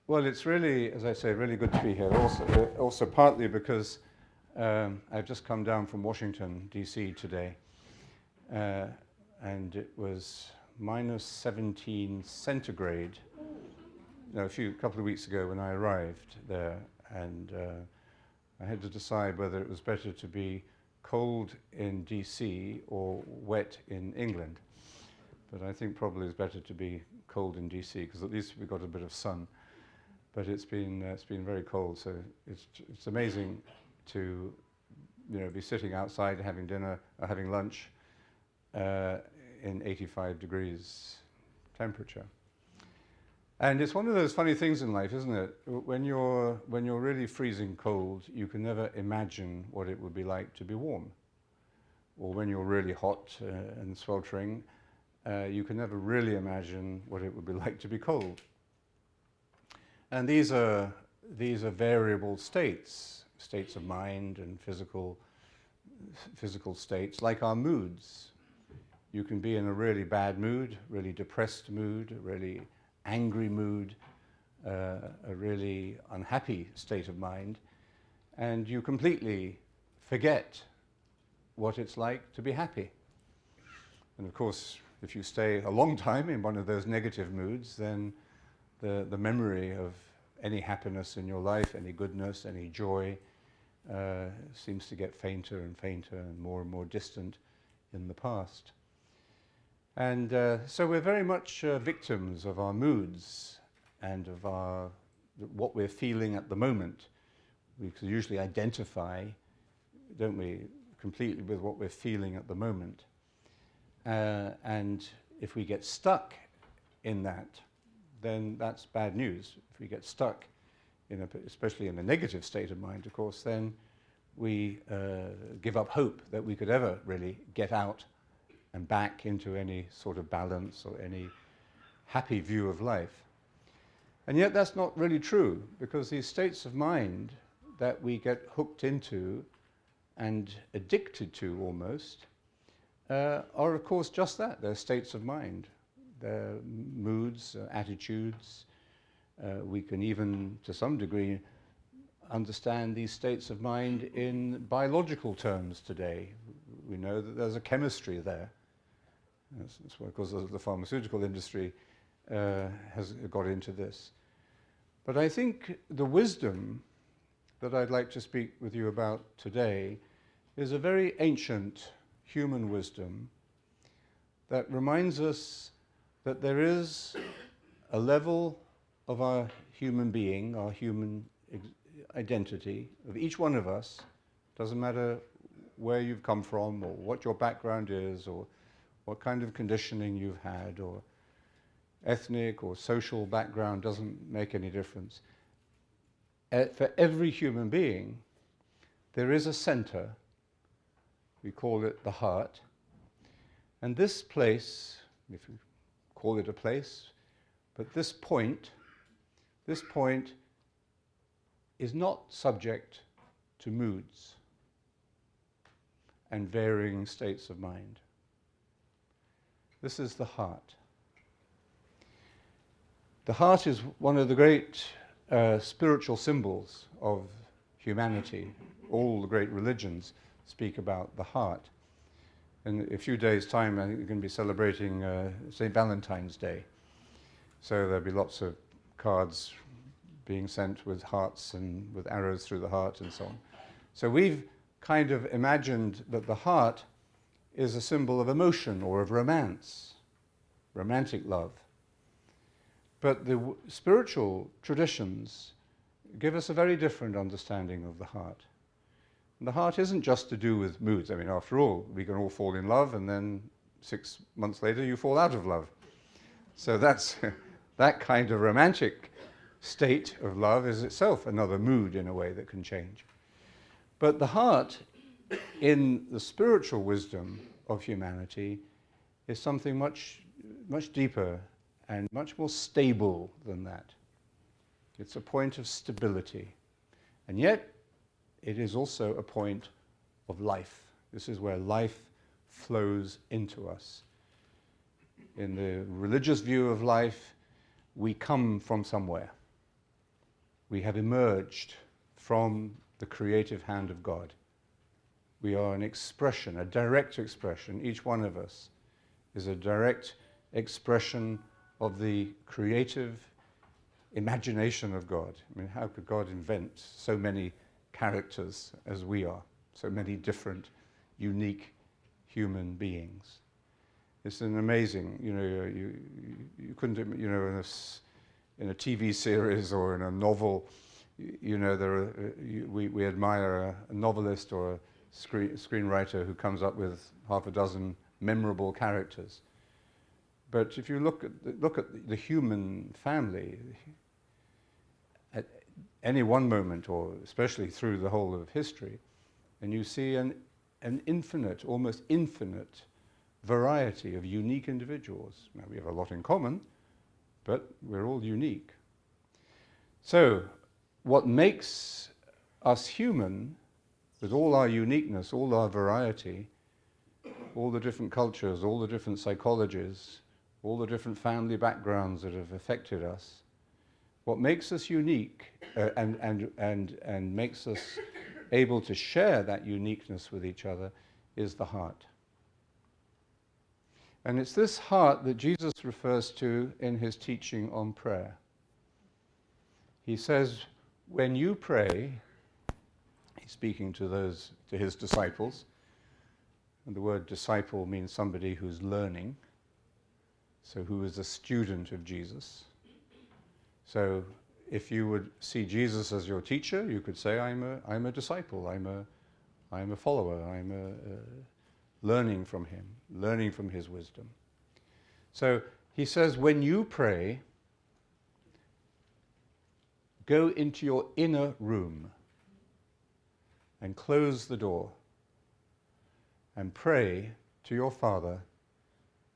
Well, it's really, as I say, really good to be here. Also partly because I've just come down from Washington, D.C. today, and it was minus 17 centigrade. A couple of weeks ago when I arrived there, and I had to decide whether it was better to be cold in D.C. or wet in England. But I think probably it's better to be cold in D.C. because at least we got a bit of sun. But it's been very cold, so it's amazing to be sitting outside having dinner or having lunch in 85 degrees temperature. And it's one of those funny things in life, isn't it? When you're really freezing cold, you can never imagine what it would be like to be warm. Or when you're really hot and sweltering, you can never really imagine what it would be like to be cold. And these are variable states of mind and physical states, like our moods. You can be in a really bad mood, really depressed mood, a really angry mood, a really unhappy state of mind, and you completely forget what it's like to be happy. And of course, if you stay a long time in one of those negative moods, then the memory of any happiness in your life, any goodness, any joy, seems to get fainter and fainter and more distant in the past. And so we're very much victims of our moods and of what we're feeling at the moment. We can usually identify, don't we, completely with what we're feeling at the moment. And if we get stuck in that, then that's bad news. If we get stuck, especially in a negative state of mind, of course, then we give up hope that we could ever really get out and back into any sort of balance or any happy view of life. And yet that's not really true, because these states of mind that we get hooked into and addicted to almost are of course just that. They're states of mind. They're moods, attitudes. We can even, to some degree, understand these states of mind in biological terms today. We know that there's a chemistry there. That's why, because the pharmaceutical industry has got into this. But I think the wisdom that I'd like to speak with you about today is a very ancient human wisdom that reminds us that there is a level of our human being, our human identity, of each one of us. Doesn't matter where you've come from or what your background is or what kind of conditioning you've had or ethnic or social background, doesn't make any difference. For every human being, there is a center. We call it the heart. And this place, if you call it a place, but this point is not subject to moods and varying states of mind. This is the heart. The heart is one of the great spiritual symbols of humanity. All the great religions speak about the heart. In a few days' time, I think we're going to be celebrating St. Valentine's Day. So there'll be lots of cards being sent with hearts and with arrows through the heart and so on. So we've kind of imagined that the heart is a symbol of emotion or of romance, romantic love. But the spiritual traditions give us a very different understanding of the heart. And the heart isn't just to do with moods. I mean, after all, we can all fall in love and then 6 months later you fall out of love. So that's that kind of romantic state of love is itself another mood in a way that can change. But the heart, in the spiritual wisdom of humanity, is something much, much deeper and much more stable than that. It's a point of stability. And yet, it is also a point of life. This is where life flows into us. In the religious view of life, we come from somewhere. We have emerged from the creative hand of God. We are an expression, a direct expression. Each one of us is a direct expression of the creative imagination of God. I mean, how could God invent so many characters as we are, so many different, unique human beings? It's an amazing, you couldn't, in a TV series or in a novel, we admire a novelist or a screenwriter who comes up with half a dozen memorable characters. But if you look at the human family, at any one moment, or especially through the whole of history, and you see an infinite, almost infinite variety of unique individuals. Now, we have a lot in common, but we're all unique. So, what makes us human, with all our uniqueness, all our variety, all the different cultures, all the different psychologies, all the different family backgrounds that have affected us, what makes us unique and makes us able to share that uniqueness with each other is the heart. And it's this heart that Jesus refers to in his teaching on prayer. He says, when you pray, he's speaking to his disciples, and the word disciple means somebody who's learning, so who is a student of Jesus. So if you would see Jesus as your teacher, you could say, I'm a disciple, I'm a follower, I'm learning from him, learning from his wisdom. So he says, when you pray, go into your inner room and close the door and pray to your Father.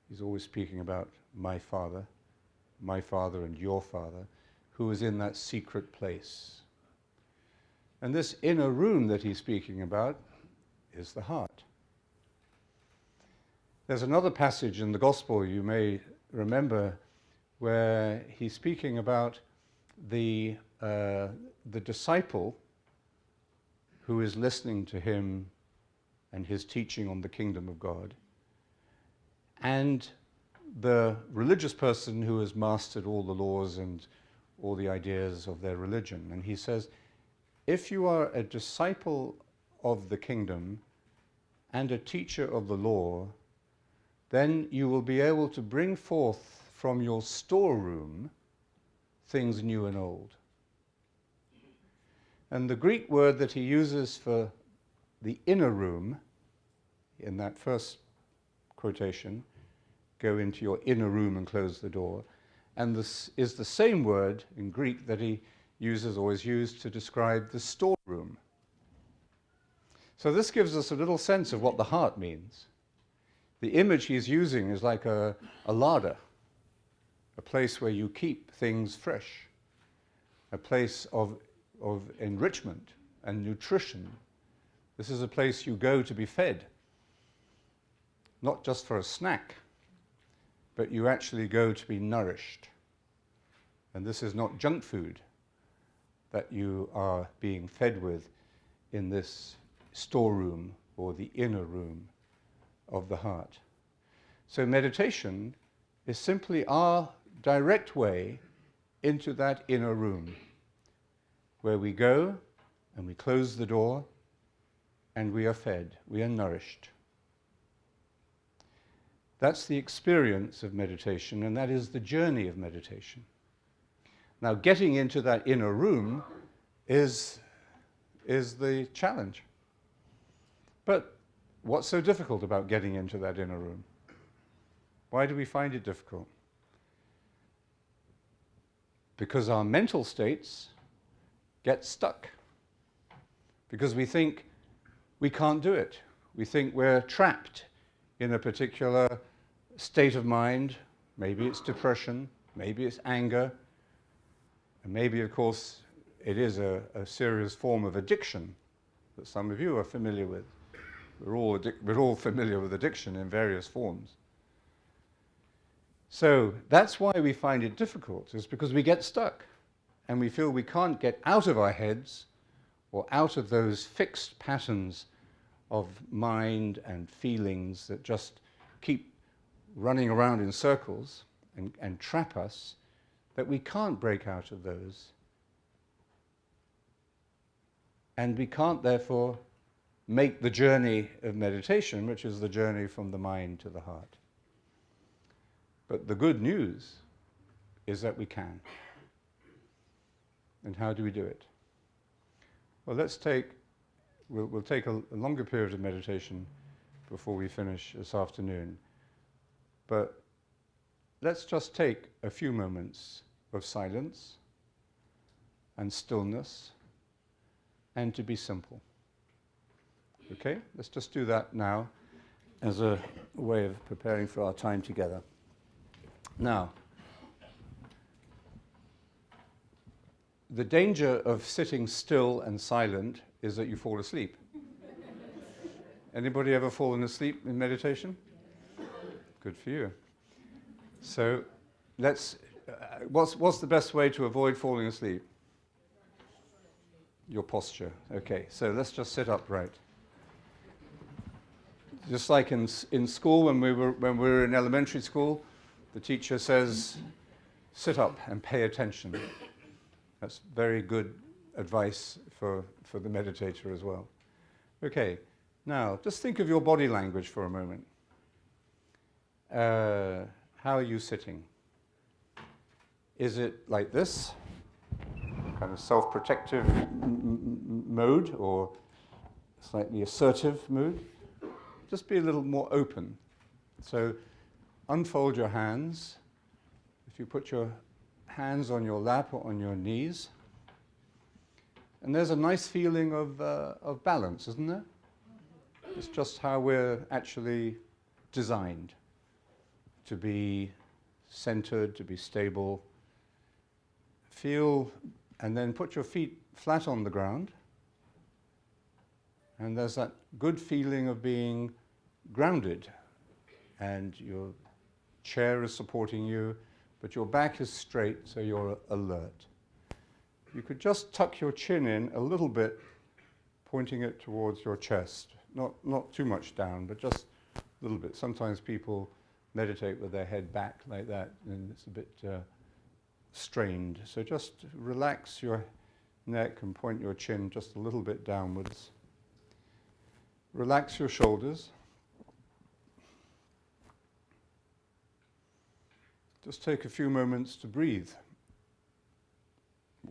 He's always speaking about my Father and your Father, who is in that secret place. And this inner room that he's speaking about is the heart. There's another passage in the Gospel you may remember where he's speaking about the disciple who is listening to him and his teaching on the kingdom of God, and the religious person who has mastered all the laws and all the ideas of their religion. And he says, if you are a disciple of the kingdom and a teacher of the law, then you will be able to bring forth from your storeroom things new and old. And the Greek word that he uses for the inner room, in that first quotation, go into your inner room and close the door, and this is the same word in Greek that he uses or is used to describe the storeroom. So this gives us a little sense of what the heart means. The image he's using is like a larder, a place where you keep things fresh, a place of enrichment and nutrition. This is a place you go to be fed, not just for a snack, but you actually go to be nourished. And this is not junk food that you are being fed with in this storeroom or the inner room of the heart. So meditation is simply our direct way into that inner room, where we go and we close the door and we are fed, we are nourished. That's the experience of meditation, and that is the journey of meditation. Now, getting into that inner room is the challenge. But what's so difficult about getting into that inner room? Why do we find it difficult? Because our mental states get stuck. Because we think we can't do it. We think we're trapped in a particular state of mind. Maybe it's depression, maybe it's anger, and maybe, of course, it is a serious form of addiction that some of you are familiar with. We're all familiar with addiction in various forms. So that's why we find it difficult, is because we get stuck. and we feel we can't get out of our heads or out of those fixed patterns of mind and feelings that just keep running around in circles and trap us, that we can't break out of those. And we can't, therefore, make the journey of meditation, which is the journey from the mind to the heart. But the good news is that we can. And how do we do it? Well, we'll take a longer period of meditation before we finish this afternoon. But let's just take a few moments of silence and stillness and to be simple. Okay? Let's just do that now as a way of preparing for our time together. Now, the danger of sitting still and silent is that you fall asleep. Anybody ever fallen asleep in meditation? Good for you. So, what's the best way to avoid falling asleep? Your posture. Okay, so let's just sit upright. Just like in school, when we were in elementary school, the teacher says, sit up and pay attention. That's very good advice for the meditator as well. Okay, now just think of your body language for a moment. How are you sitting? Is it like this, kind of self-protective mode, or slightly assertive mood? Just be a little more open. So unfold your hands. If you put your hands on your lap or on your knees, and there's a nice feeling of balance, isn't there? It's just how we're actually designed to be centered, to be stable. Feel, and then put your feet flat on the ground, and there's that good feeling of being grounded, and your chair is supporting you, but your back is straight, so you're alert. You could just tuck your chin in a little bit, pointing it towards your chest. Not too much down, but just a little bit. Sometimes people meditate with their head back like that, and it's a bit strained. So just relax your neck and point your chin just a little bit downwards. Relax your shoulders. Just take a few moments to breathe,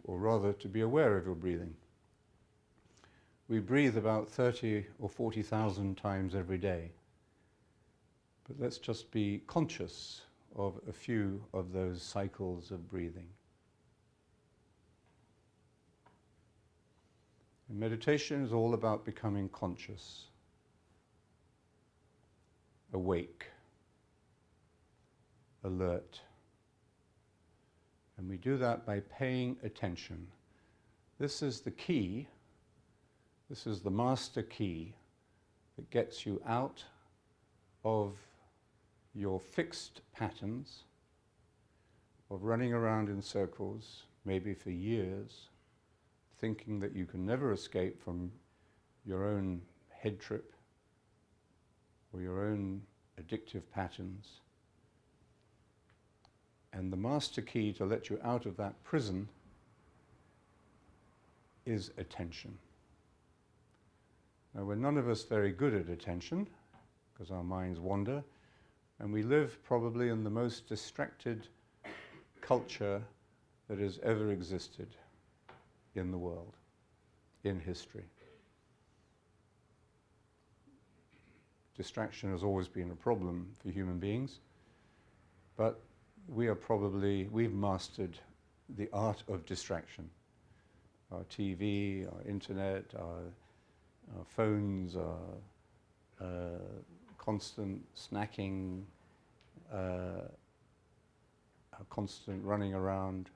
or rather to be aware of your breathing. We breathe about 30 or 40,000 times every day. But let's just be conscious of a few of those cycles of breathing. And meditation is all about becoming conscious, awake, alert. And we do that by paying attention. This is the key, this is the master key that gets you out of your fixed patterns of running around in circles, maybe for years, thinking that you can never escape from your own head trip or your own addictive patterns. And the master key to let you out of that prison is attention. Now, we're none of us very good at attention, because our minds wander, and we live probably in the most distracted culture that has ever existed in the world, in history. Distraction has always been a problem for human beings, but we've mastered the art of distraction. Our TV, our internet, our phones, our constant snacking, our constant running around,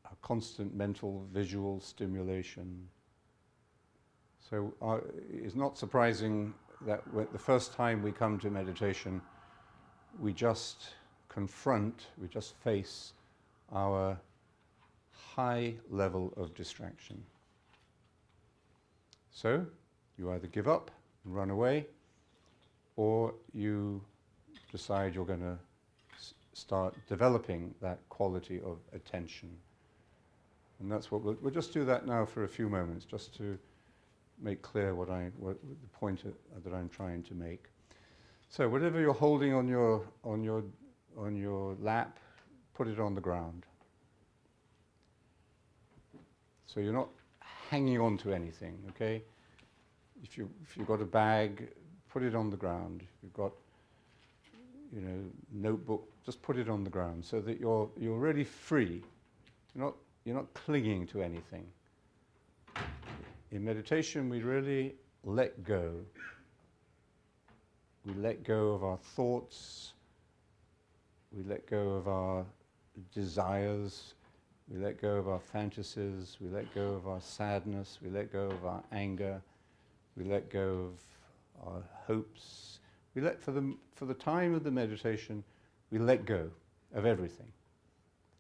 our constant mental, visual stimulation. So it's not surprising that the first time we come to meditation, we just face our high level of distraction. So you either give up and run away, or you decide you're going to start developing that quality of attention. And that's what we'll just do that now for a few moments, just to make clear what the point that I'm trying to make. So whatever you're holding on your lap, put it on the ground. So you're not hanging on to anything, okay? If you've got a bag, put it on the ground. If you've got, notebook, just put it on the ground so that you're really free. You're not clinging to anything. In meditation, we really let go. We let go of our thoughts. We let go of our desires. We let go of our fantasies. We let go of our sadness. We let go of our anger. We let go of our hopes. We let, for the time of the meditation, we let go of everything.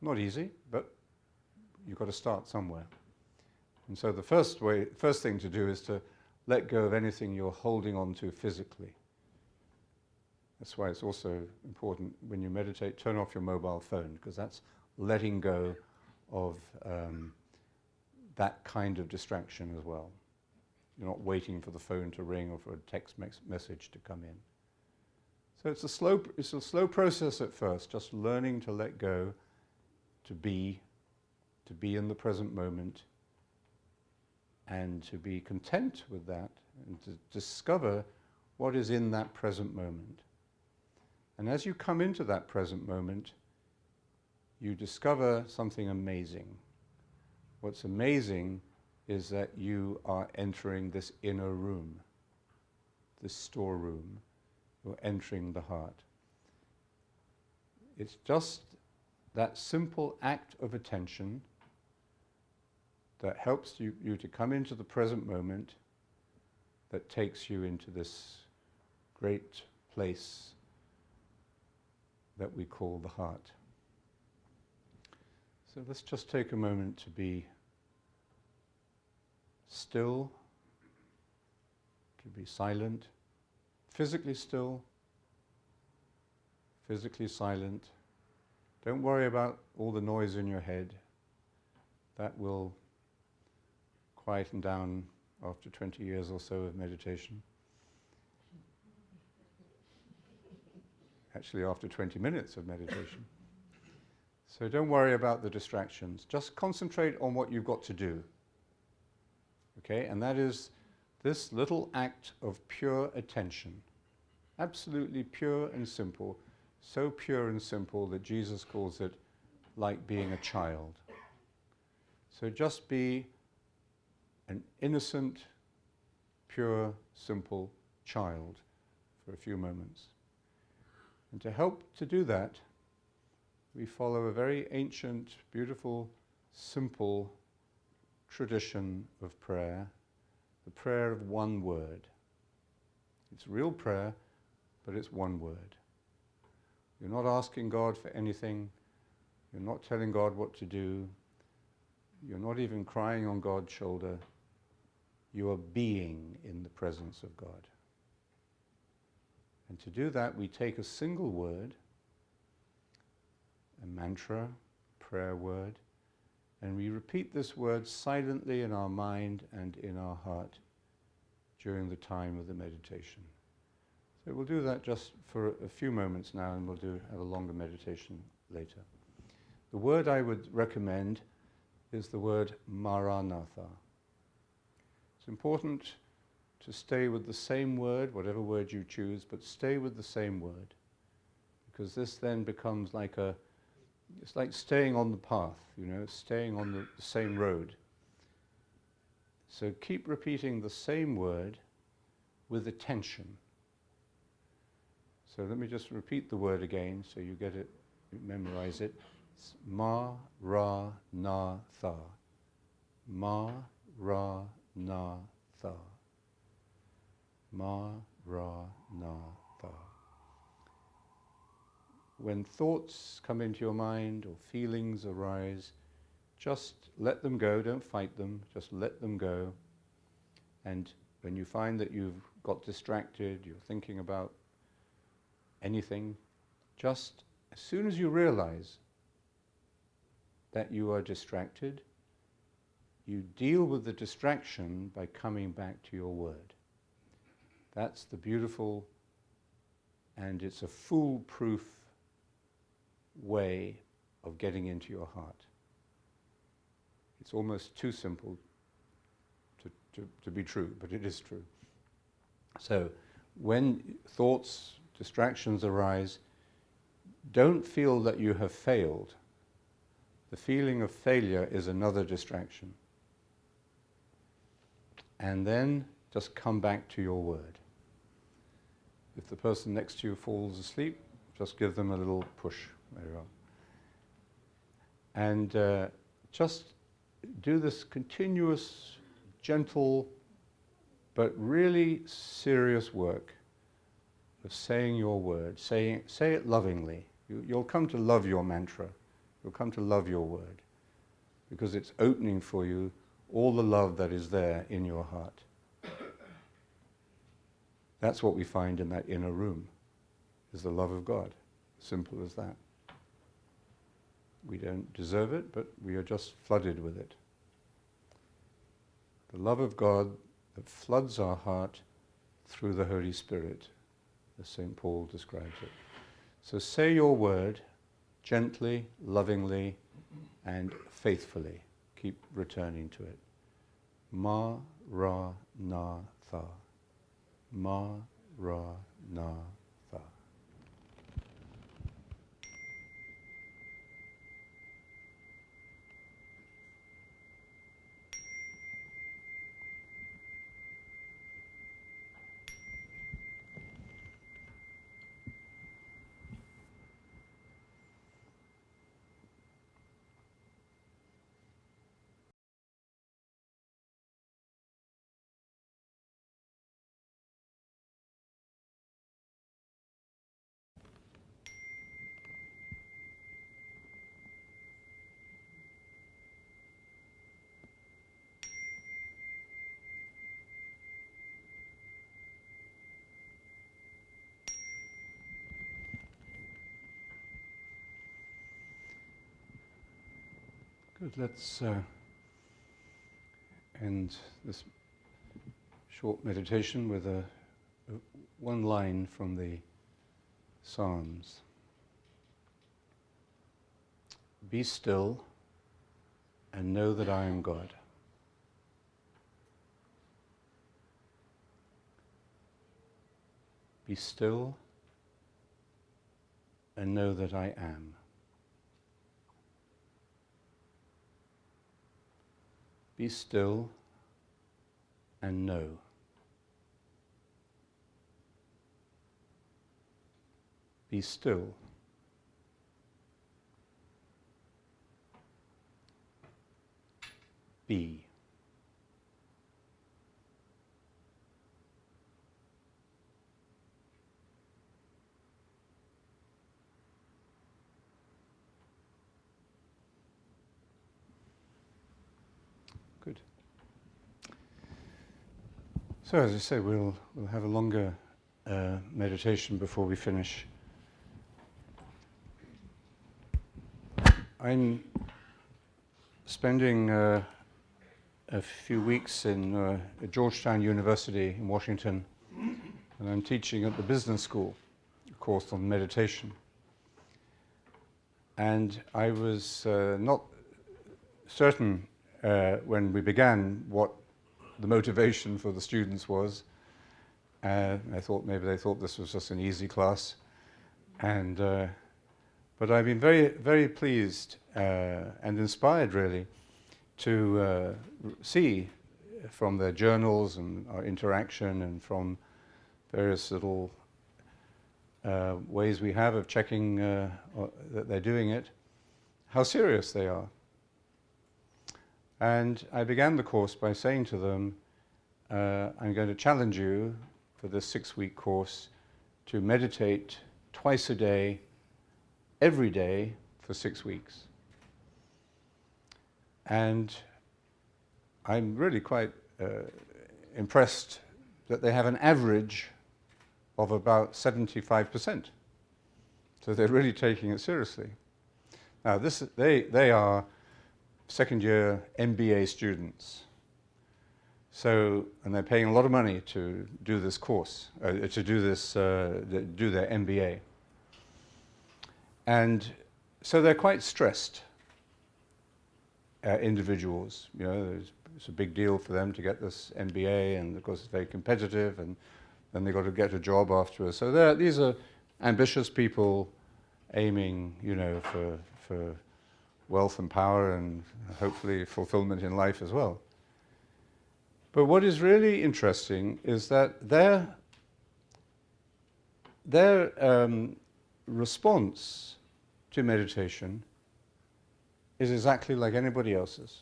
Not easy, but you've got to start somewhere. And so the first thing to do is to let go of anything you're holding on to physically. That's why it's also important when you meditate, turn off your mobile phone, because that's letting go of that kind of distraction as well. You're not waiting for the phone to ring or for a text message to come in. So it's a slow process at first, just learning to let go, to be in the present moment, and to be content with that, and to discover what is in that present moment. And as you come into that present moment, you discover something amazing. What's amazing is that you are entering this inner room, this storeroom. You're entering the heart. It's just that simple act of attention that helps you to come into the present moment, that takes you into this great place that we call the heart. So let's just take a moment to be still, to be silent, physically still, physically silent. Don't worry about all the noise in your head. That will quieten down after 20 years or so of meditation. Actually, after 20 minutes of meditation. So don't worry about the distractions. Just concentrate on what you've got to do. Okay? And that is this little act of pure attention. Absolutely pure and simple. So pure and simple that Jesus calls it like being a child. So just be an innocent, pure, simple child for a few moments. And to help to do that, we follow a very ancient, beautiful, simple tradition of prayer, the prayer of one word. It's real prayer, but it's one word. You're not asking God for anything. You're not telling God what to do. You're not even crying on God's shoulder. You are being in the presence of God. And to do that, we take a single word, a mantra, prayer word, and we repeat this word silently in our mind and in our heart during the time of the meditation. So we'll do that just for a few moments now, and we'll have a longer meditation later. The word I would recommend is the word Maranatha. It's important to stay with the same word, whatever word you choose, but stay with the same word, because this then becomes it's like staying on the path, staying on the same road. So keep repeating the same word with attention. So let me just repeat the word again so you get it, you memorize it. It's Ma-ra-na-tha. Ma-ra-na-tha. Ma-ra-na-tha. When thoughts come into your mind or feelings arise, Just let them go, don't fight them, just let them go. And when you find that you've got distracted, you're thinking about anything, just as soon as you realize that you are distracted, you deal with the distraction by coming back to your word. That's the beautiful, and it's a foolproof way of getting into your heart. It's almost too simple to be true, but it is true. So when thoughts, distractions arise, don't feel that you have failed. The feeling of failure is another distraction. And then just come back to your word. If the person next to you falls asleep, just give them a little push. There you are. And just do this continuous, gentle, but really serious work of saying your word. Say it lovingly. You'll come to love your mantra. You'll come to love your word, because it's opening for you all the love that is there in your heart. That's what we find in that inner room, is the love of God. Simple as that. We don't deserve it, but we are just flooded with it. The love of God that floods our heart through the Holy Spirit, as St. Paul describes it. So say your word gently, lovingly, and faithfully. Keep returning to it. Ma, Ra, Na, Tha. Ma, Ra, Na, Tha. Good, let's end this short meditation with one line from the Psalms. Be still and know that I am God. Be still and know that I am. Be still and know. Be still. Be. Good. So, as I say, we'll have a longer meditation before we finish. I'm spending a few weeks in Georgetown University in Washington, and I'm teaching at the business school a course on meditation. And I was not certain when we began what the motivation for the students was. I thought maybe they thought this was just an easy class, and but I've been very, very pleased and inspired, really, to see from their journals and our interaction and from various little ways we have of checking that they're doing it, how serious they are. And I began the course by saying to them, I'm going to challenge you for this 6-week course to meditate twice a day, every day, for 6 weeks. And I'm really quite impressed that they have an average of about 75%. So they're really taking it seriously. Now, they are second-year MBA students. So, and they're paying a lot of money to do this course, to do their MBA. And so they're quite stressed individuals. You know, it's a big deal for them to get this MBA, and of course it's very competitive, and then they've got to get a job afterwards. So these are ambitious people aiming, you know, for wealth and power and hopefully fulfillment in life as well. But what is really interesting is that their response to meditation is exactly like anybody else's.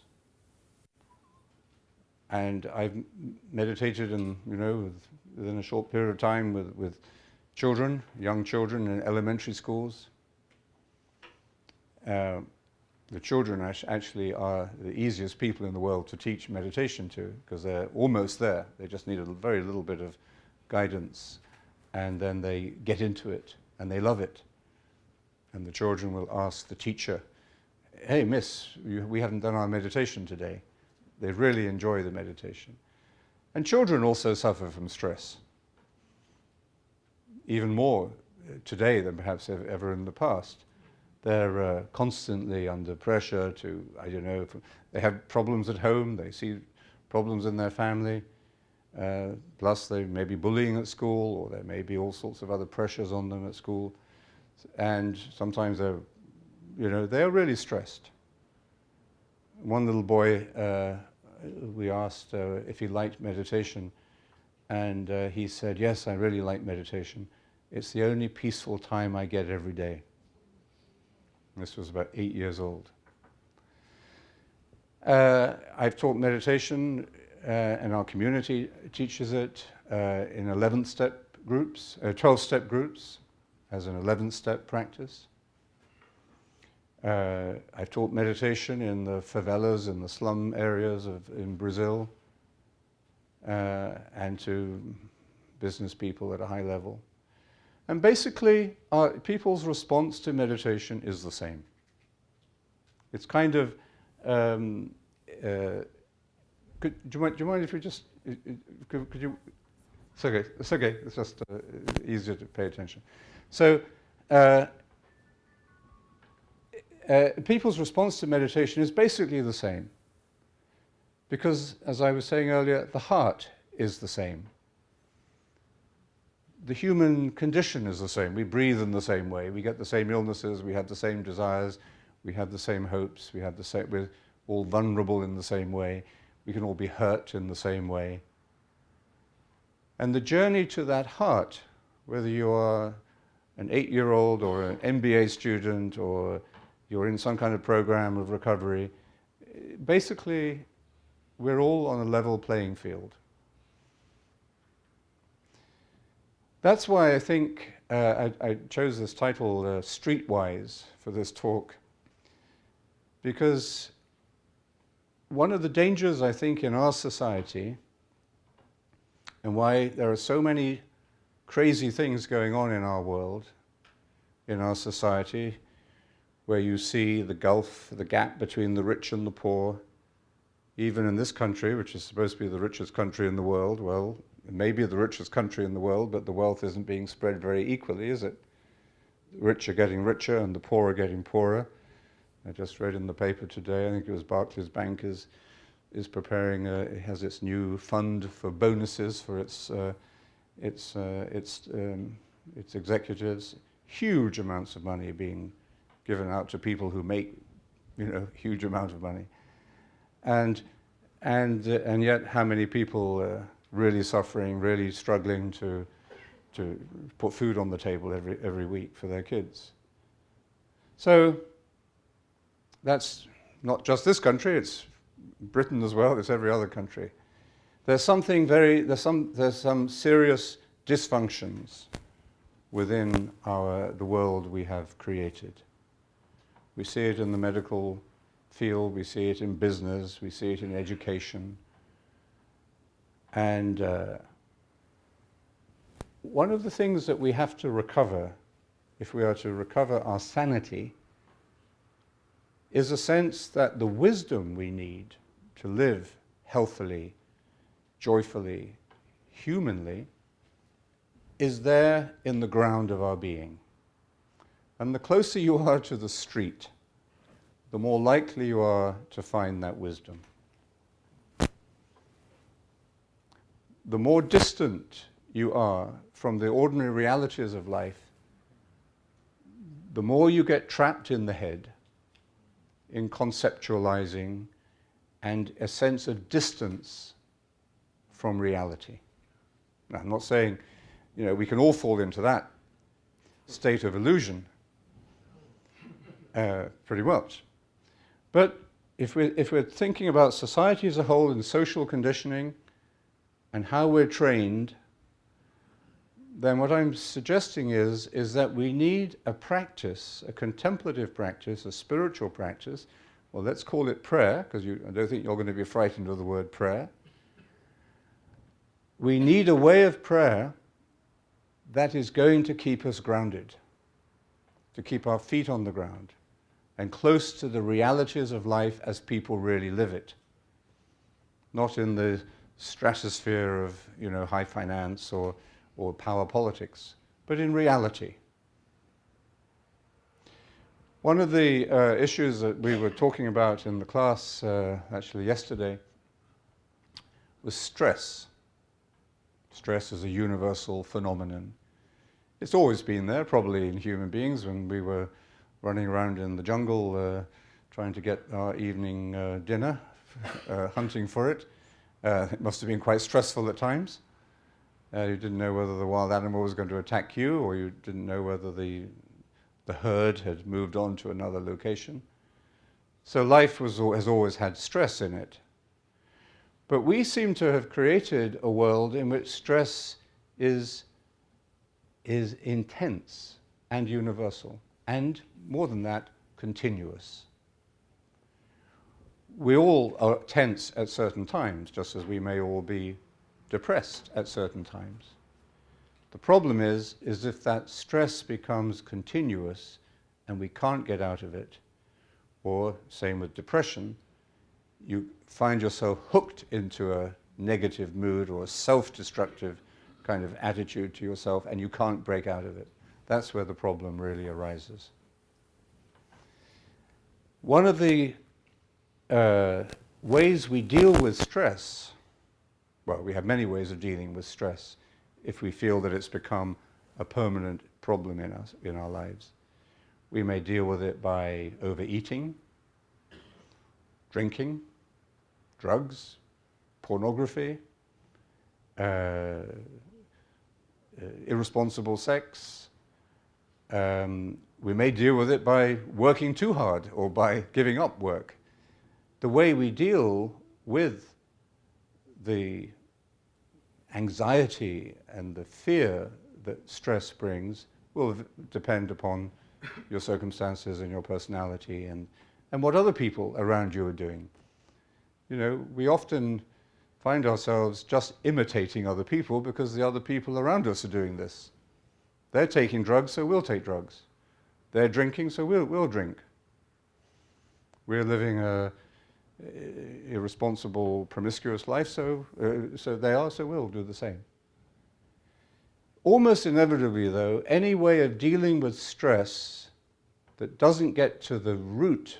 And I've meditated within a short period of time with children, young children in elementary schools. The children actually are the easiest people in the world to teach meditation to, because they're almost there. They just need a very little bit of guidance, and then they get into it, and they love it. And the children will ask the teacher, "Hey, miss, we haven't done our meditation today." They really enjoy the meditation. And children also suffer from stress, even more today than perhaps ever in the past. They're constantly under pressure to, they have problems at home, they see problems in their family, plus they may be bullying at school, or there may be all sorts of other pressures on them at school. And sometimes they're really stressed. One little boy, we asked if he liked meditation, and he said, "Yes, I really like meditation. It's the only peaceful time I get every day." This was about 8 years old. I've taught meditation, and our community teaches it in 11-step groups, 12-step groups, as an 11-step practice. I've taught meditation in the favelas, in the slum areas in Brazil, and to business people at a high level. And basically, people's response to meditation is the same. It's kind of, do you mind if we just, could you, it's okay, it's just easier to pay attention. So, people's response to meditation is basically the same. Because, as I was saying earlier, the heart is the same. The human condition is the same. We breathe in the same way. We get the same illnesses. We have the same desires. We have the same hopes. We're all vulnerable in the same way. We can all be hurt in the same way. And the journey to that heart, whether you are an 8-year-old or an MBA student or you're in some kind of program of recovery, basically, we're all on a level playing field. That's why I think I chose this title, Streetwise, for this talk, because one of the dangers, I think, in our society, and why there are so many crazy things going on in our world, in our society, where you see the gulf, the gap between the rich and the poor, even in this country, which is supposed to be the richest country in the world. Well, it may be the richest country in the world, but the wealth isn't being spread very equally, is it? The rich are getting richer and the poor are getting poorer. I just read in the paper today, I think it was Barclays Bank is preparing, it has its new fund for bonuses for its executives. Huge amounts of money being given out to people who make, huge amount of money. And yet how many people really suffering, really struggling to put food on the table every week for their kids. So that's not just this country, it's Britain as well, it's every other country. There's some serious dysfunctions within the world we have created. We see it in the medical field, we see it in business, we see it in education. And one of the things that we have to recover, if we are to recover our sanity, is a sense that the wisdom we need to live healthily, joyfully, humanly, is there in the ground of our being. And the closer you are to the street, the more likely you are to find that wisdom. The more distant you are from the ordinary realities of life, the more you get trapped in the head, in conceptualizing and a sense of distance from reality. Now, I'm not saying, we can all fall into that state of illusion, pretty much. But if we're thinking about society as a whole and social conditioning and how we're trained, then what I'm suggesting is that we need a practice, a contemplative practice, a spiritual practice. Well, let's call it prayer, because I don't think you're going to be frightened of the word prayer. We need a way of prayer that is going to keep us grounded, to keep our feet on the ground and close to the realities of life as people really live it. Not in the stratosphere of, high finance or power politics, but in reality. One of the issues that we were talking about in the class, actually yesterday, was stress. Stress is a universal phenomenon. It's always been there, probably in human beings. When we were running around in the jungle trying to get our evening dinner, hunting for it, it must have been quite stressful at times. You didn't know whether the wild animal was going to attack you, or you didn't know whether the herd had moved on to another location. So life has always had stress in it. But we seem to have created a world in which stress is intense and universal, and more than that, continuous. We all are tense at certain times, just as we may all be depressed at certain times. The problem is if that stress becomes continuous and we can't get out of it, or same with depression, you find yourself hooked into a negative mood or a self-destructive kind of attitude to yourself, and you can't break out of it. That's where the problem really arises. One of the ways we deal with stress, well, we have many ways of dealing with stress if we feel that it's become a permanent problem in our lives. We may deal with it by overeating, drinking, drugs, pornography, irresponsible sex. We may deal with it by working too hard or by giving up work. The way we deal with the anxiety and the fear that stress brings will depend upon your circumstances and your personality and what other people around you are doing. We often find ourselves just imitating other people because the other people around us are doing this. They're taking drugs, so we'll take drugs. They're drinking, so we'll drink. We're living a irresponsible, promiscuous life, so they are, so we'll do the same. Almost inevitably, though, any way of dealing with stress that doesn't get to the root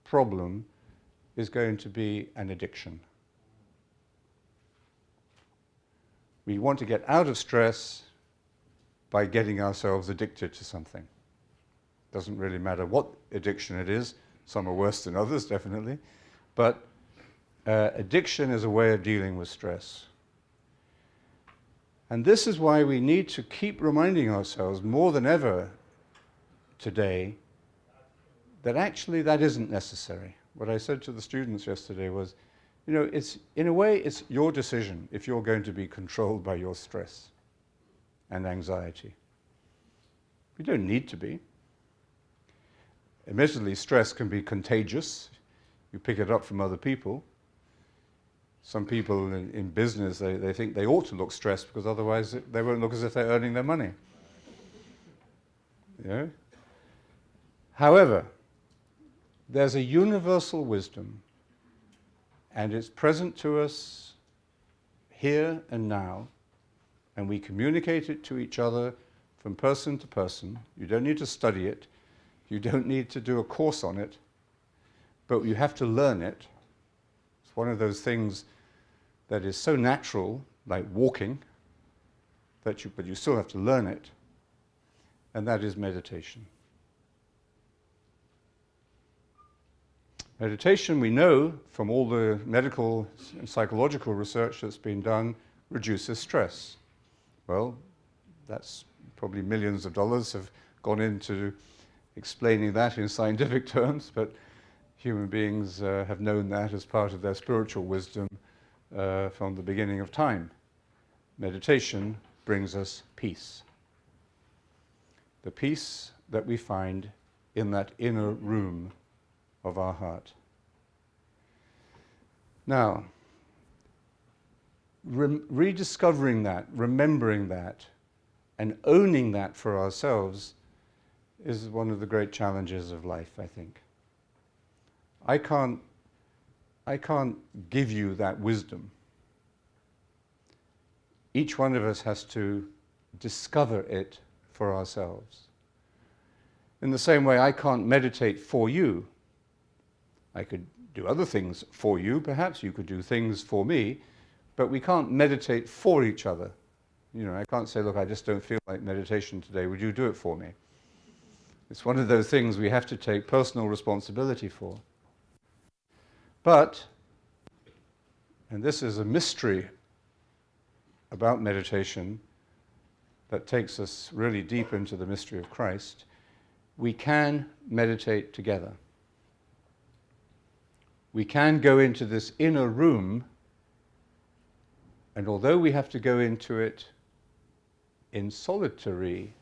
problem is going to be an addiction. We want to get out of stress by getting ourselves addicted to something. Doesn't really matter what addiction it is. Some are worse than others, definitely. But addiction is a way of dealing with stress. And this is why we need to keep reminding ourselves more than ever today that actually that isn't necessary. What I said to the students yesterday was, it's in a way it's your decision if you're going to be controlled by your stress and anxiety. We don't need to be. Admittedly, stress can be contagious. You pick it up from other people. Some people in business, they think they ought to look stressed because otherwise they won't look as if they're earning their money. You know? However, there's a universal wisdom, and it's present to us here and now, and we communicate it to each other from person to person. You don't need to study it. You don't need to do a course on it, but you have to learn it. It's one of those things that is so natural, like walking, but you still have to learn it, and that is meditation. Meditation, we know from all the medical and psychological research that's been done, reduces stress. Well, that's probably millions of dollars have gone into explaining that in scientific terms, but human beings have known that as part of their spiritual wisdom from the beginning of time. Meditation brings us peace. The peace that we find in that inner room of our heart. Now, rediscovering that, remembering that, and owning that for ourselves is one of the great challenges of life, I think. I can't give you that wisdom. Each one of us has to discover it for ourselves. In the same way, I can't meditate for you. I could do other things for you, perhaps you could do things for me, but we can't meditate for each other. You know, I can't say, look, I just don't feel like meditation today, would you do it for me? It's one of those things we have to take personal responsibility for. But, and this is a mystery about meditation that takes us really deep into the mystery of Christ, we can meditate together. We can go into this inner room, and although we have to go into it in solitary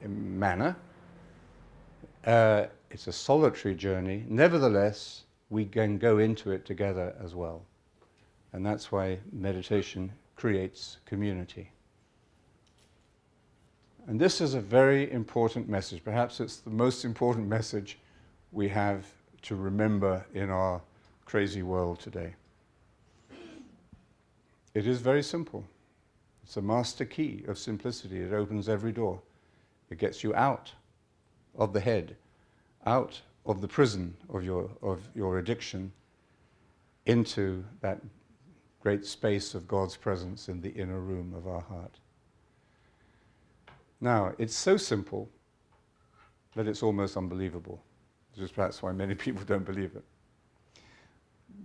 manner, it's a solitary journey, nevertheless, we can go into it together as well. And that's why meditation creates community. And this is a very important message. Perhaps it's the most important message we have to remember in our crazy world today. It is very simple. It's a master key of simplicity. It opens every door. It gets you out of the head, out of the prison of your addiction, into that great space of God's presence in the inner room of our heart. Now, it's so simple that it's almost unbelievable. This is perhaps why many people don't believe it.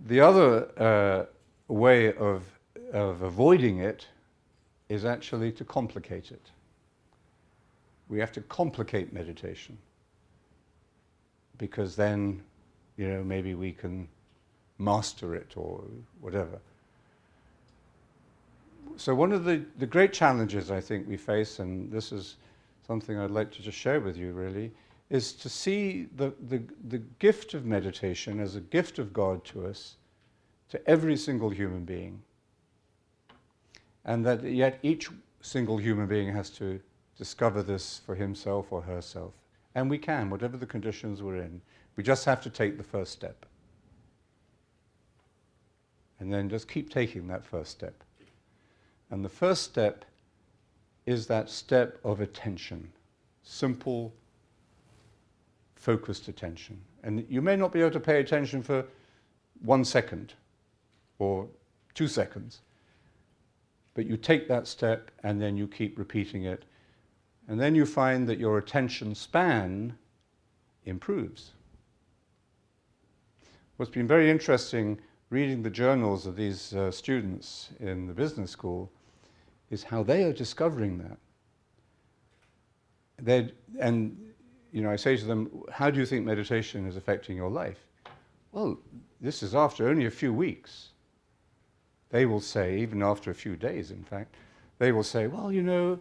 The other way of avoiding it is actually to complicate it. We have to complicate meditation, because then, you know, maybe we can master it or whatever. So one of the great challenges I think we face, and this is something I'd like to just share with you really, is to see the gift of meditation as a gift of God to us, to every single human being. And that yet each single human being has to discover this for himself or herself. And we can, whatever the conditions we're in. We just have to take the first step. And then just keep taking that first step. And the first step is that step of attention. Simple, focused attention. And you may not be able to pay attention for 1 second or 2 seconds. But you take that step and then you keep repeating it. And then you find that your attention span improves. What's been very interesting reading the journals of these students in the business school is how they are discovering that. And you know, I say to them, how do you think meditation is affecting your life? Well, this is after only a few weeks. They will say, even after a few days, in fact, they will say, well, you know,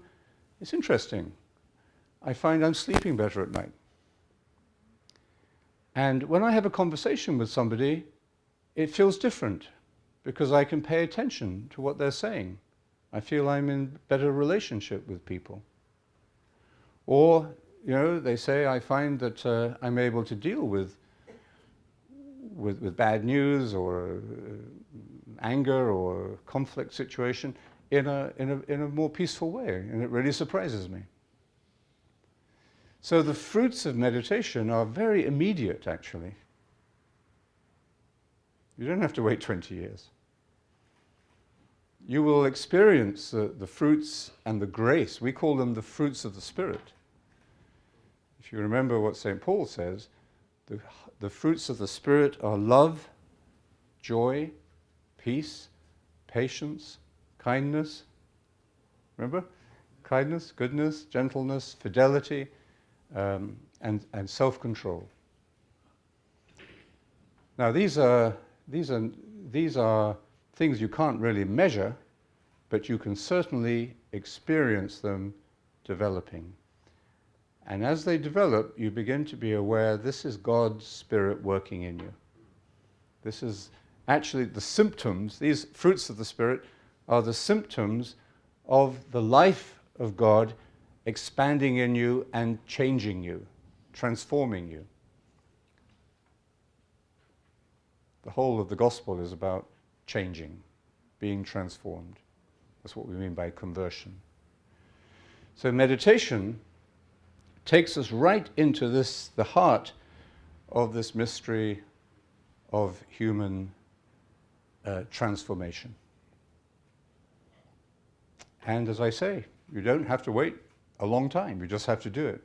it's interesting. I find I'm sleeping better at night. And when I have a conversation with somebody, it feels different because I can pay attention to what they're saying. I feel I'm in better relationship with people. Or, they say I find that I'm able to deal with bad news or anger or conflict situation in a more peaceful way, and it really surprises me. So the fruits of meditation are very immediate, actually. You don't have to wait 20 years. You will experience the fruits and the grace. We call them the fruits of the Spirit. If you remember what St. Paul says, the fruits of the Spirit are love, joy, peace, patience, kindness. Remember? Kindness, goodness, gentleness, fidelity, and self-control. Now these are things you can't really measure, but you can certainly experience them developing. And as they develop, you begin to be aware this is God's Spirit working in you. This is actually the symptoms, these fruits of the Spirit are the symptoms of the life of God expanding in you and changing you, transforming you. The whole of the gospel is about changing, being transformed. That's what we mean by conversion. So meditation takes us right into the heart of this mystery of human transformation. And as I say, you don't have to wait a long time, you just have to do it.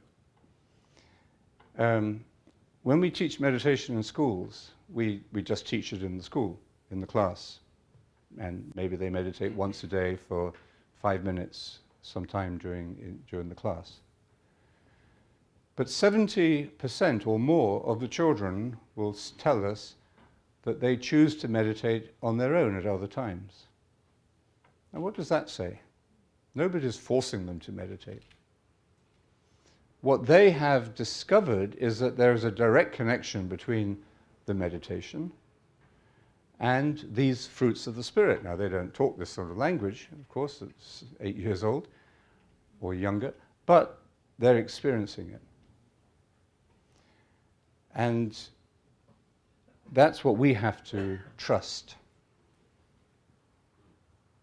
When we teach meditation in schools, we just teach it in the school, in the class. And maybe they meditate once a day for 5 minutes sometime during the class. But 70% or more of the children will tell us that they choose to meditate on their own at other times. Now what does that say? Nobody's forcing them to meditate. What they have discovered is that there is a direct connection between the meditation and these fruits of the Spirit. Now they don't talk this sort of language, of course, it's 8 years old or younger, but they're experiencing it. And that's what we have to trust.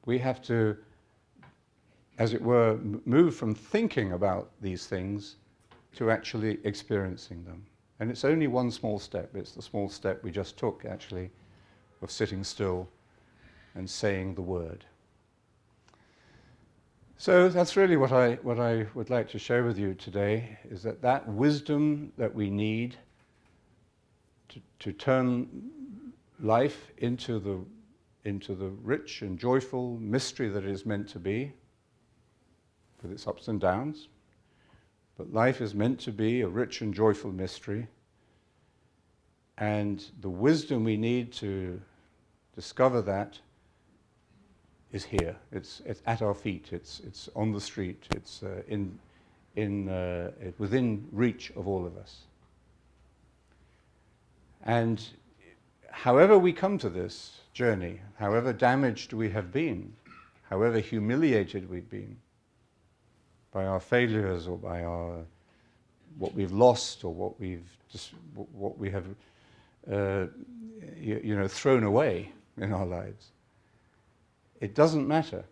We have to, as it were, move from thinking about these things to actually experiencing them. And it's only one small step. It's the small step we just took, actually, of sitting still and saying the word. So that's really what I would like to share with you today, is that wisdom that we need to turn life into the rich and joyful mystery that it is meant to be, with its ups and downs. But life is meant to be a rich and joyful mystery. And the wisdom we need to discover that is here. It's at our feet. It's on the street. It's within reach of all of us. And however we come to this journey, however damaged we have been, however humiliated we've been by our failures or by what we've lost or what we have thrown away in our lives, it doesn't matter.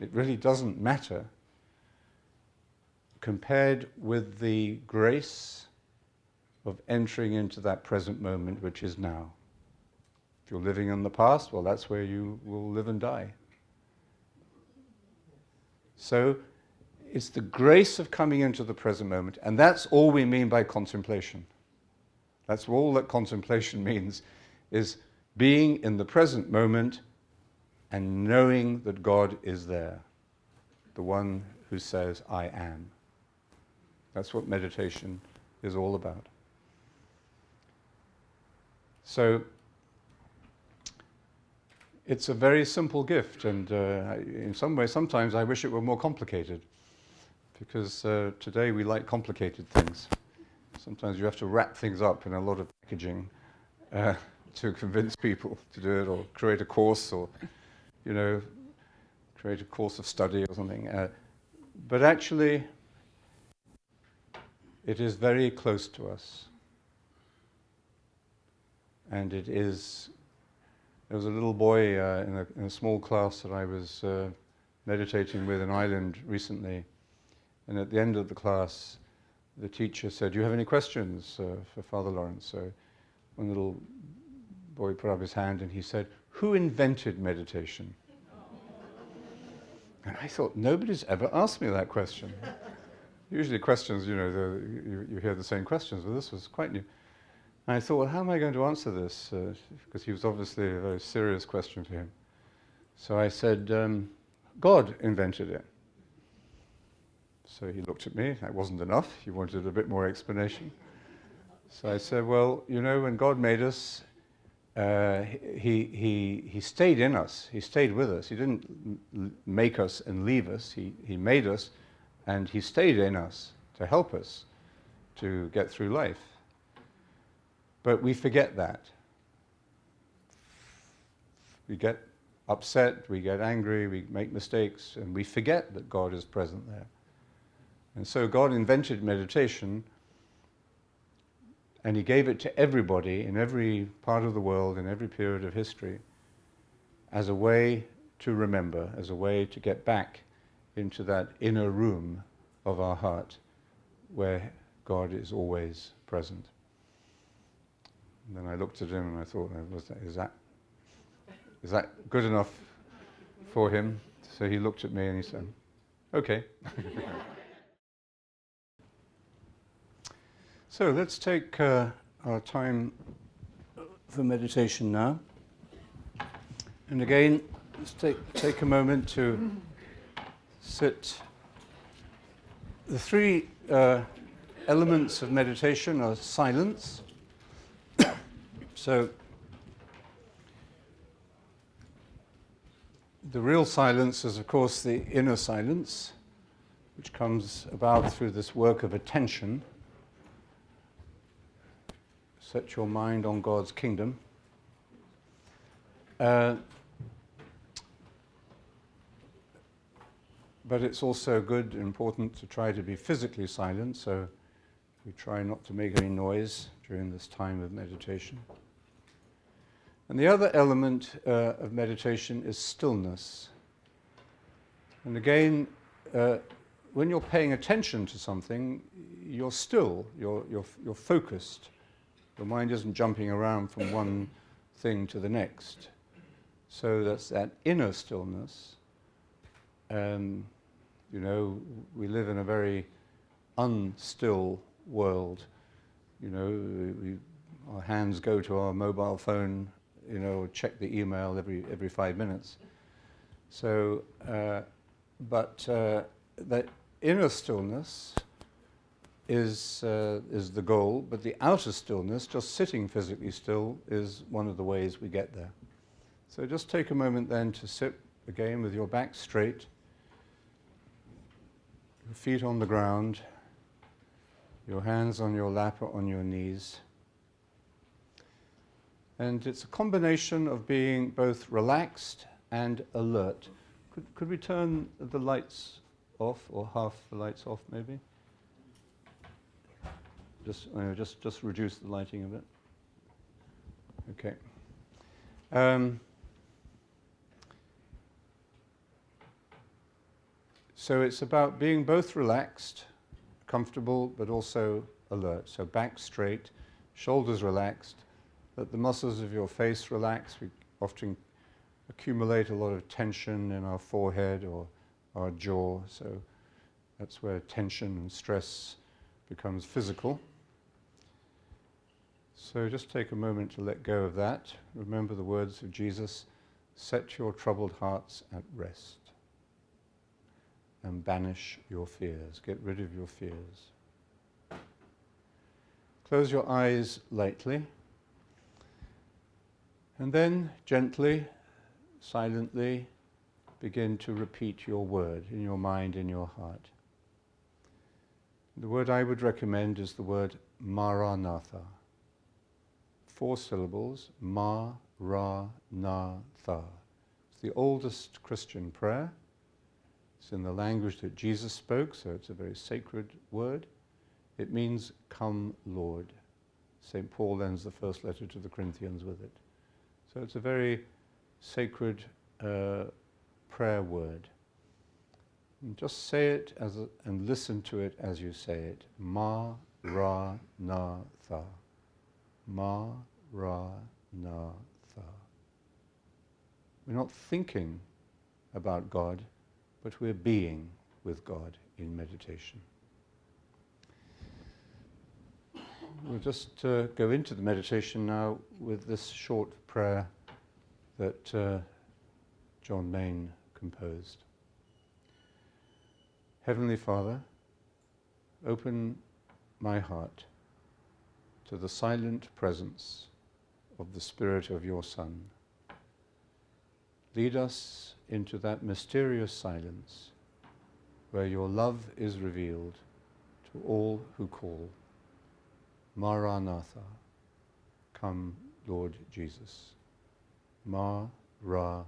It really doesn't matter compared with the grace of entering into that present moment, which is now. If you're living in the past, well, that's where you will live and die. So it's the grace of coming into the present moment, and that's all we mean by contemplation. That's all that contemplation means, is being in the present moment and knowing that God is there, the one who says, I am. That's what meditation is all about. So it's a very simple gift, and in some ways, sometimes I wish it were more complicated, because today we like complicated things. Sometimes you have to wrap things up in a lot of packaging to convince people to do it, or create a course, or, you know, create a course of study or something. But actually, it is very close to us. And it is... There was a little boy in a small class that I was meditating with in Ireland recently, and at the end of the class, the teacher said, "Do you have any questions for Father Laurence?" So one little boy put up his hand and he said, "Who invented meditation?" And I thought, nobody's ever asked me that question. Usually questions, you know, you hear the same questions, but this was quite new. And I thought, well, how am I going to answer this? Because he was obviously a very serious question for him. So I said, God invented it. So he looked at me. That wasn't enough. He wanted a bit more explanation. So I said, well, you know, when God made us, he stayed in us. He stayed with us. He didn't make us and leave us. He made us, and he stayed in us to help us to get through life. But we forget that. We get upset, we get angry, we make mistakes, and we forget that God is present there. And so God invented meditation, and he gave it to everybody in every part of the world, in every period of history, as a way to remember, as a way to get back into that inner room of our heart where God is always present. And then I looked at him and I thought, is that good enough for him? So he looked at me and he said, okay. So let's take our time for meditation now. And again, let's take a moment to sit. The three elements of meditation are silence. So the real silence is, of course, the inner silence, which comes about through this work of attention. Set your mind on God's kingdom. But it's also good and important to try to be physically silent, so we try not to make any noise during this time of meditation. And the other element of meditation is stillness. And again, when you're paying attention to something, you're still, you're focused. Your mind isn't jumping around from one thing to the next. So that's that inner stillness. You know, we live in a very unstill world. You know, our hands go to our mobile phone, you know, check the email every 5 minutes. So, but that inner stillness is the goal, but the outer stillness, just sitting physically still, is one of the ways we get there. So just take a moment then to sit again with your back straight, your feet on the ground, your hands on your lap or on your knees. And it's a combination of being both relaxed and alert. Could we turn the lights off, or half the lights off maybe? Just reduce the lighting a bit. Okay. So it's about being both relaxed, comfortable, but also alert. So back straight, shoulders relaxed, let the muscles of your face relax. We often accumulate a lot of tension in our forehead or our jaw, so that's where tension and stress becomes physical. So just take a moment to let go of that. Remember the words of Jesus, set your troubled hearts at rest and banish your fears. Get rid of your fears. Close your eyes lightly, and then gently, silently, begin to repeat your word in your mind, in your heart. The word I would recommend is the word Maranatha. 4 syllables, Ma-ra-na-tha. It's the oldest Christian prayer. It's in the language that Jesus spoke, so it's a very sacred word. It means, come Lord. St. Paul ends the first letter to the Corinthians with it. So it's a very sacred prayer word. And just say it and listen to it as you say it. Ma-ra-na-tha. Ma-ra-na-tha. We're not thinking about God, but we're being with God in meditation. We'll just go into the meditation now with this short prayer that John Main composed. Heavenly Father, open my heart to the silent presence of the Spirit of your Son. Lead us into that mysterious silence where your love is revealed to all who call. Maranatha, come Lord Jesus. Ma-ra-na-tha.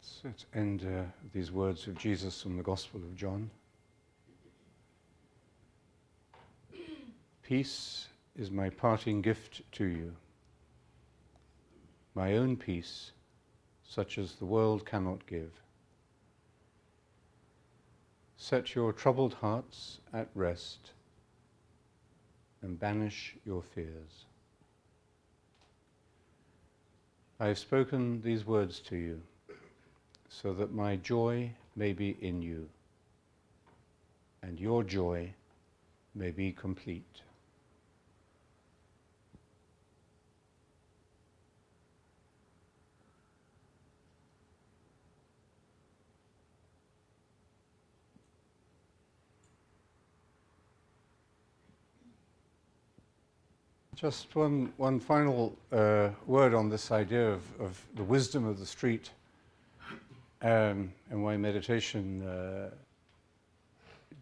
So let's end these words of Jesus from the Gospel of John. Peace is my parting gift to you, my own peace, such as the world cannot give. Set your troubled hearts at rest and banish your fears. I have spoken these words to you, so that my joy may be in you, and your joy may be complete. Just one final word on this idea of the wisdom of the street. And why meditation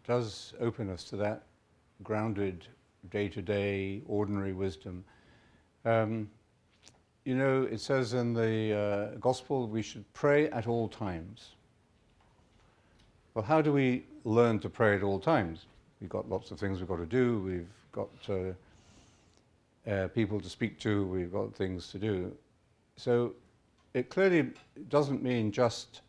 does open us to that grounded, day-to-day, ordinary wisdom. You know, it says in the Gospel we should pray at all times. Well, how do we learn to pray at all times? We've got lots of things we've got to do. We've got people to speak to. We've got things to do. So it clearly doesn't mean just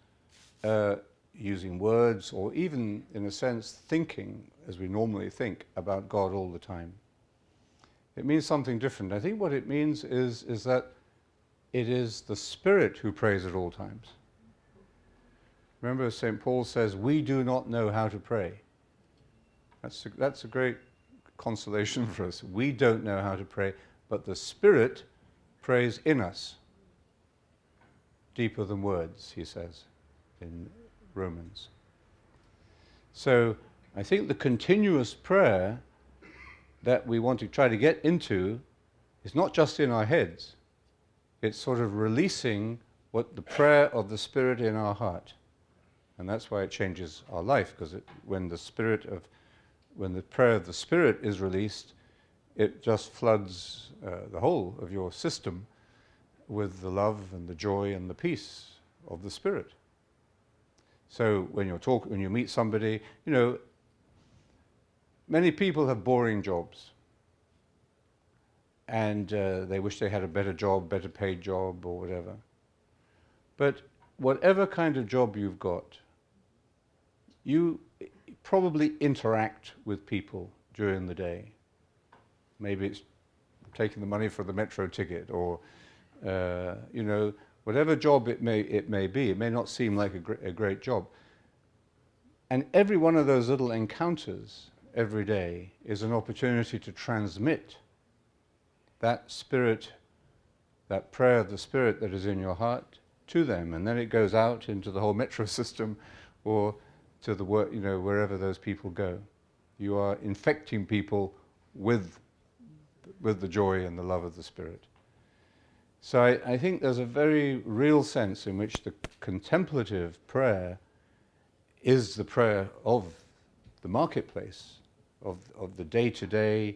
using words, or even, in a sense, thinking as we normally think about God all the time. It means something different. I think what it means is that it is the Spirit who prays at all times. Remember, St. Paul says, we do not know how to pray. That's a great consolation for us. We don't know how to pray, but the Spirit prays in us. Deeper than words, he says in Romans. So I think the continuous prayer that we want to try to get into is not just in our heads. It's sort of releasing what the prayer of the Spirit in our heart. And that's why it changes our life, because when the prayer of the Spirit is released, it just floods the whole of your system with the love and the joy and the peace of the Spirit. So when you meet somebody, many people have boring jobs, and they wish they had a better job, better paid job, or whatever. But whatever kind of job you've got, you probably interact with people during the day. Maybe it's taking the money for the metro ticket, or whatever job it may be. It may not seem like a great job. And every one of those little encounters every day is an opportunity to transmit that Spirit, that prayer of the Spirit that is in your heart, to them, and then it goes out into the whole metro system, or to the work, wherever those people go. You are infecting people with the joy and the love of the Spirit. So I think there's a very real sense in which the contemplative prayer is the prayer of the marketplace, of the day-to-day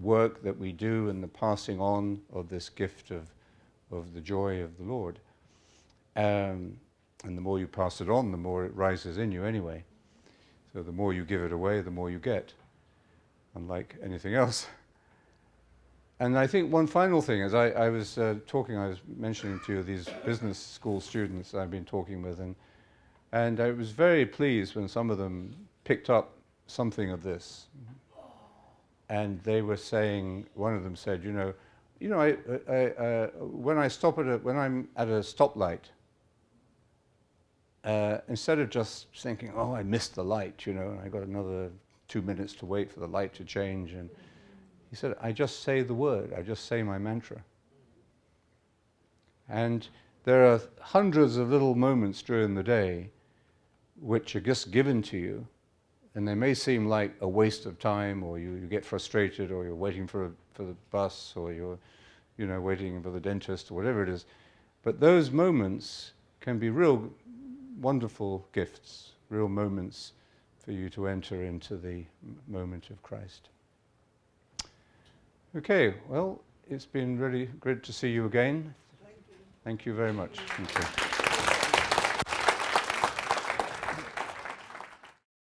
work that we do, and the passing on of this gift of the joy of the Lord. And the more you pass it on, the more it rises in you anyway. So the more you give it away, the more you get, unlike anything else. And I think one final thing, as I was mentioning to you these business school students I've been talking with, and I was very pleased when some of them picked up something of this. And they were saying, one of them said, when I'm at a stoplight, instead of just thinking, oh, I missed the light, and I got another 2 minutes to wait for the light to change, and he said, I just say the word, I just say my mantra. And there are hundreds of little moments during the day which are just given to you, and they may seem like a waste of time, or you get frustrated, or you're waiting for the bus, or you're waiting for the dentist, or whatever it is. But those moments can be real wonderful gifts, real moments for you to enter into the moment of Christ. Okay, well, it's been really great to see you again. Thank you very much. Thank you.